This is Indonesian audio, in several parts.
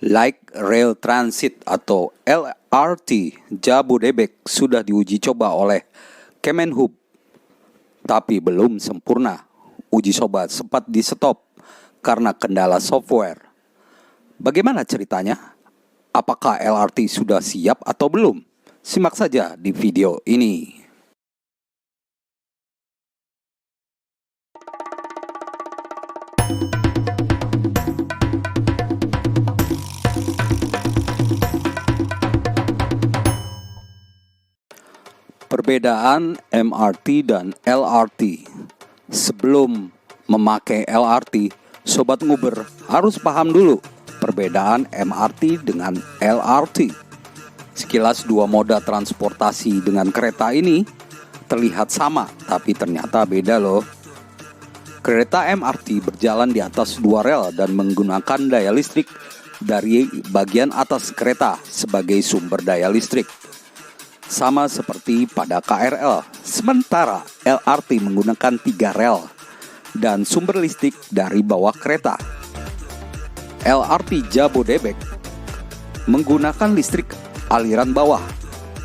Light Rail Transit atau LRT Jabodebek sudah diuji coba oleh Kemenhub, tapi belum sempurna. Uji coba sempat di-stop karena kendala software. Bagaimana ceritanya? Apakah LRT sudah siap atau belum? Simak saja di video ini. Perbedaan MRT dan LRT. Sebelum memakai LRT, Sobat Nguber harus paham dulu perbedaan MRT dengan LRT. Sekilas dua moda transportasi dengan kereta ini terlihat sama, tapi ternyata beda loh. Kereta MRT berjalan di atas dua rel dan menggunakan daya listrik dari bagian atas kereta sebagai sumber daya listrik. Sama seperti pada KRL, sementara LRT menggunakan 3 rel dan sumber listrik dari bawah kereta. LRT Jabodebek menggunakan listrik aliran bawah,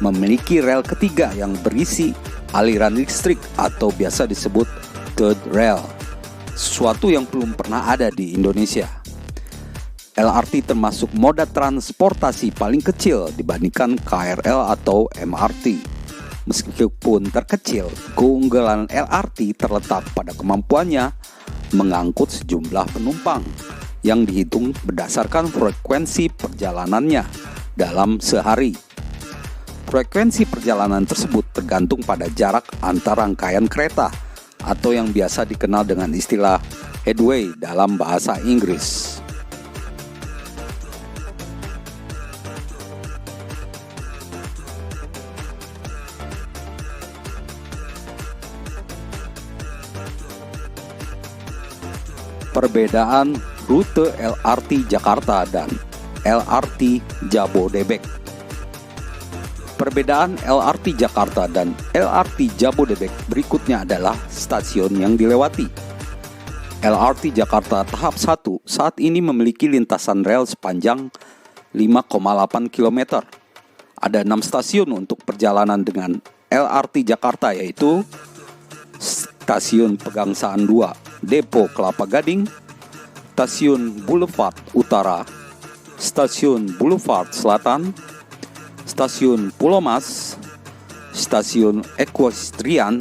memiliki rel ketiga yang berisi aliran listrik atau biasa disebut third rail, sesuatu yang belum pernah ada di Indonesia. LRT termasuk moda transportasi paling kecil dibandingkan KRL atau MRT. Meskipun terkecil, keunggulan LRT terletak pada kemampuannya mengangkut sejumlah penumpang yang dihitung berdasarkan frekuensi perjalanannya dalam sehari. Frekuensi perjalanan tersebut tergantung pada jarak antar rangkaian kereta atau yang biasa dikenal dengan istilah headway dalam bahasa Inggris. Perbedaan rute LRT Jakarta dan LRT Jabodebek. Perbedaan LRT Jakarta dan LRT Jabodebek berikutnya adalah stasiun yang dilewati. LRT Jakarta tahap 1 saat ini memiliki lintasan rel sepanjang 5,8 km. Ada 6 stasiun untuk perjalanan dengan LRT Jakarta, yaitu Stasiun Pegangsaan 2, Depo Kelapa Gading, Stasiun Boulevard Utara, Stasiun Boulevard Selatan, Stasiun Pulau Mas, Stasiun Equestrian,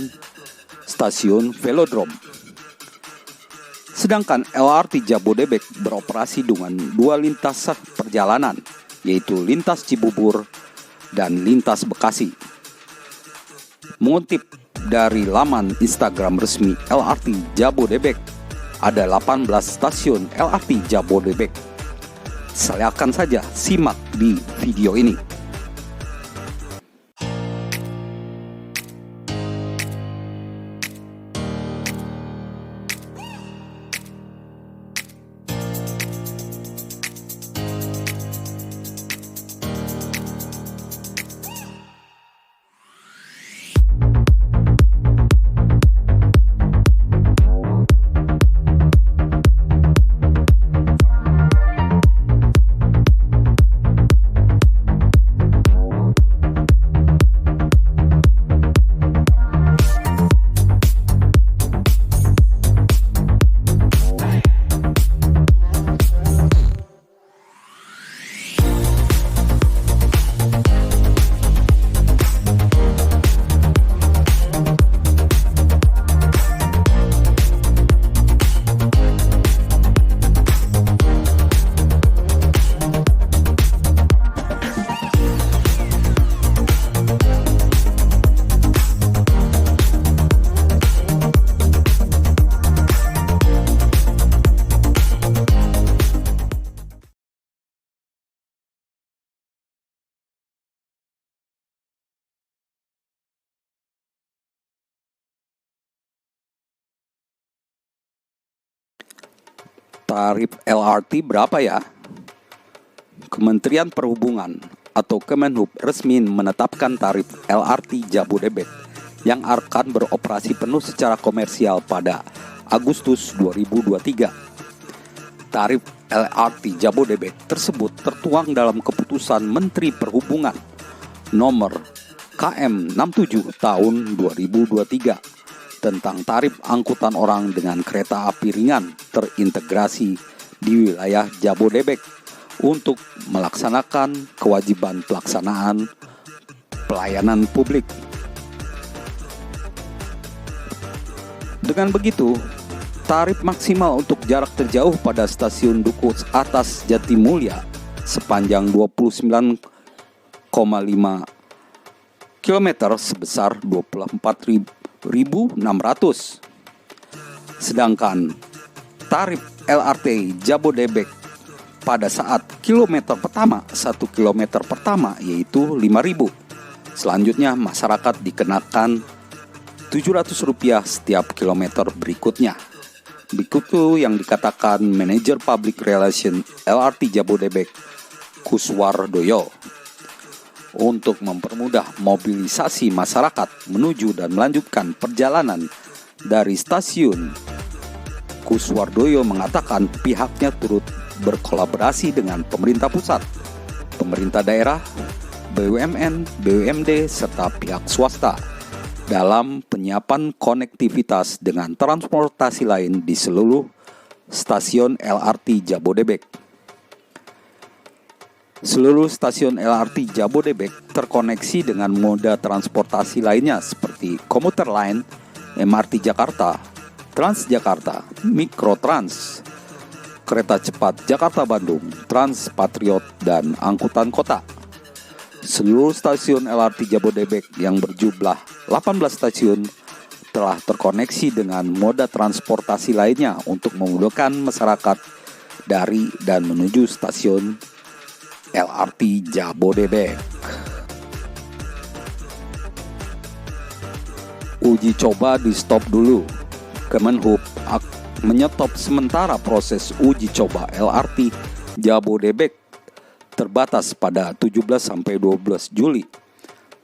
Stasiun Velodrome. Sedangkan LRT Jabodebek beroperasi dengan 2 lintas perjalanan, yaitu lintas Cibubur dan lintas Bekasi. Mengutip dari laman Instagram resmi LRT Jabodebek, ada 18 stasiun LRT Jabodebek. Silakan saja simak di video ini. Tarif LRT berapa ya? Kementerian Perhubungan atau Kemenhub resmi menetapkan tarif LRT Jabodebek yang akan beroperasi penuh secara komersial pada Agustus 2023. Tarif LRT Jabodebek tersebut tertuang dalam keputusan Menteri Perhubungan nomor KM 67 tahun 2023 tentang tarif angkutan orang dengan kereta api ringan terintegrasi di wilayah Jabodebek untuk melaksanakan kewajiban pelaksanaan pelayanan publik. Dengan begitu, tarif maksimal untuk jarak terjauh pada stasiun Duku Atas Jatimulya sepanjang 29,5 km sebesar 24.600. Sedangkan tarif LRT Jabodebek pada saat kilometer pertama 1 km pertama yaitu 5.000. Selanjutnya masyarakat dikenakan Rp700 setiap kilometer berikutnya. Berikut yang dikatakan Manajer Public Relation LRT Jabodebek, Kuswardoyo. Untuk mempermudah mobilisasi masyarakat menuju dan melanjutkan perjalanan dari stasiun, Kuswardoyo mengatakan pihaknya turut berkolaborasi dengan pemerintah pusat, pemerintah daerah, BUMN, BUMD, serta pihak swasta dalam penyiapan konektivitas dengan transportasi lain di seluruh stasiun LRT Jabodebek. Seluruh stasiun LRT Jabodebek terkoneksi dengan moda transportasi lainnya seperti komuter lain, MRT Jakarta, Transjakarta, Mikrotrans, kereta cepat Jakarta-Bandung, Trans Patriot, dan angkutan kota. Seluruh stasiun LRT Jabodebek yang berjumlah 18 stasiun telah terkoneksi dengan moda transportasi lainnya untuk memudahkan masyarakat dari dan menuju stasiun LRT Jabodebek. Uji coba di stop dulu. Kemenhub menyetop sementara proses uji coba LRT Jabodebek terbatas pada 17-12 Juli.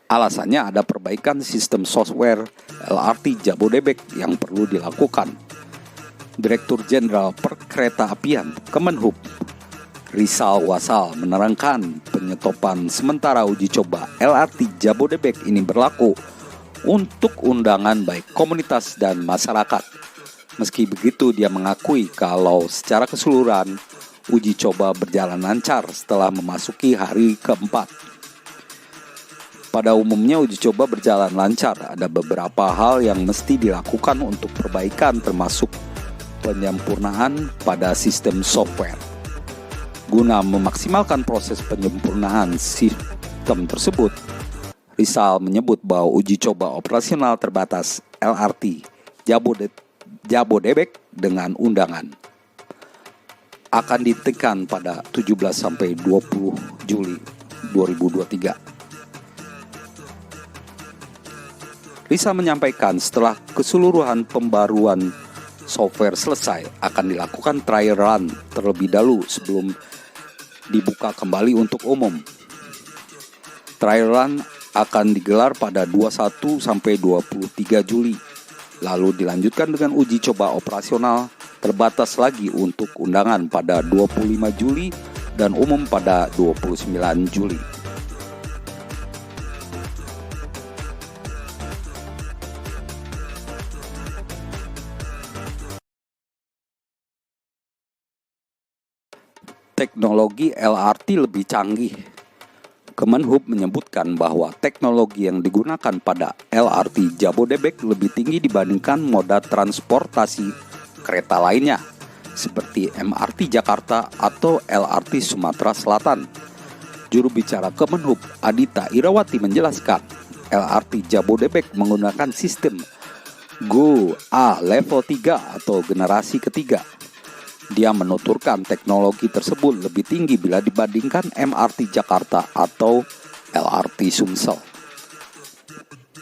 Alasannya ada perbaikan sistem software LRT Jabodebek yang perlu dilakukan. Direktur Jenderal Perkeretaapian Kemenhub, Rizal Wasal, menerangkan penyetopan sementara uji coba LRT Jabodebek ini berlaku untuk undangan baik komunitas dan masyarakat. Meski begitu, dia mengakui kalau secara keseluruhan uji coba berjalan lancar setelah memasuki hari keempat. Pada umumnya uji coba berjalan lancar, ada beberapa hal yang mesti dilakukan untuk perbaikan termasuk penyempurnaan pada sistem software. Guna memaksimalkan proses penyempurnaan sistem tersebut, Rizal menyebut bahwa uji coba operasional terbatas LRT Jabodebek dengan undangan akan dihentikan pada 17-20 Juli 2023. Rizal menyampaikan setelah keseluruhan pembaruan software selesai akan dilakukan trial run terlebih dahulu sebelum dibuka kembali untuk umum. Trial run akan digelar pada 21-23 Juli, lalu dilanjutkan dengan uji coba operasional terbatas lagi untuk undangan pada 25 Juli dan umum pada 29 Juli. Teknologi LRT lebih canggih. Kemenhub menyebutkan bahwa teknologi yang digunakan pada LRT Jabodebek lebih tinggi dibandingkan moda transportasi kereta lainnya, seperti MRT Jakarta atau LRT Sumatera Selatan. Juru bicara Kemenhub, Adita Irawati, menjelaskan LRT Jabodebek menggunakan sistem GO A level 3 atau generasi ketiga. Dia menuturkan teknologi tersebut lebih tinggi bila dibandingkan MRT Jakarta atau LRT Sumsel.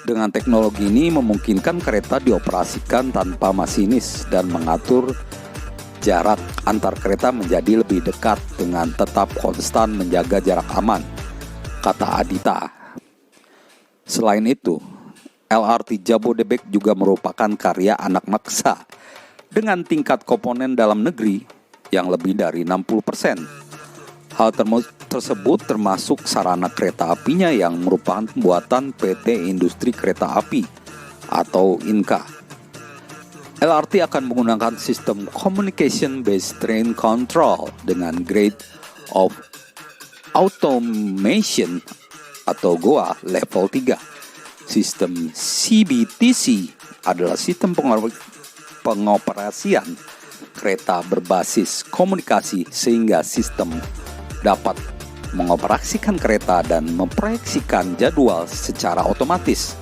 Dengan teknologi ini memungkinkan kereta dioperasikan tanpa masinis dan mengatur jarak antar kereta menjadi lebih dekat dengan tetap konstan menjaga jarak aman, kata Adita. Selain itu, LRT Jabodebek juga merupakan karya anak bangsa dengan tingkat komponen dalam negeri yang lebih dari 60%. Hal tersebut termasuk sarana kereta apinya yang merupakan buatan PT Industri Kereta Api atau INKA. LRT akan menggunakan sistem Communication Based Train Control dengan grade of automation atau GOA level 3. Sistem CBTC adalah sistem pengoperasian kereta berbasis komunikasi sehingga sistem dapat mengoperasikan kereta dan memproyeksikan jadwal secara otomatis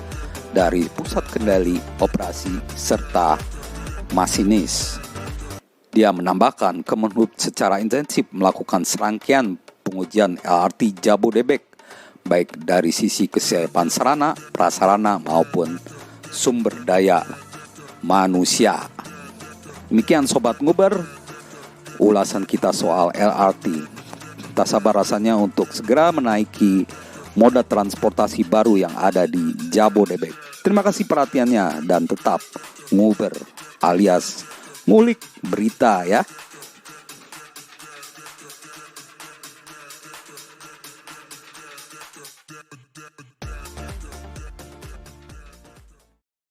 dari pusat kendali operasi serta masinis. Dia menambahkan Kemenhub secara intensif melakukan serangkaian pengujian LRT Jabodebek baik dari sisi kesiapan sarana, prasarana maupun sumber daya manusia. Demikian Sobat Nguber, ulasan kita soal LRT. Tak sabar rasanya untuk segera menaiki moda transportasi baru yang ada di Jabodebek. Terima kasih perhatiannya dan tetap nguber alias ngulik berita ya.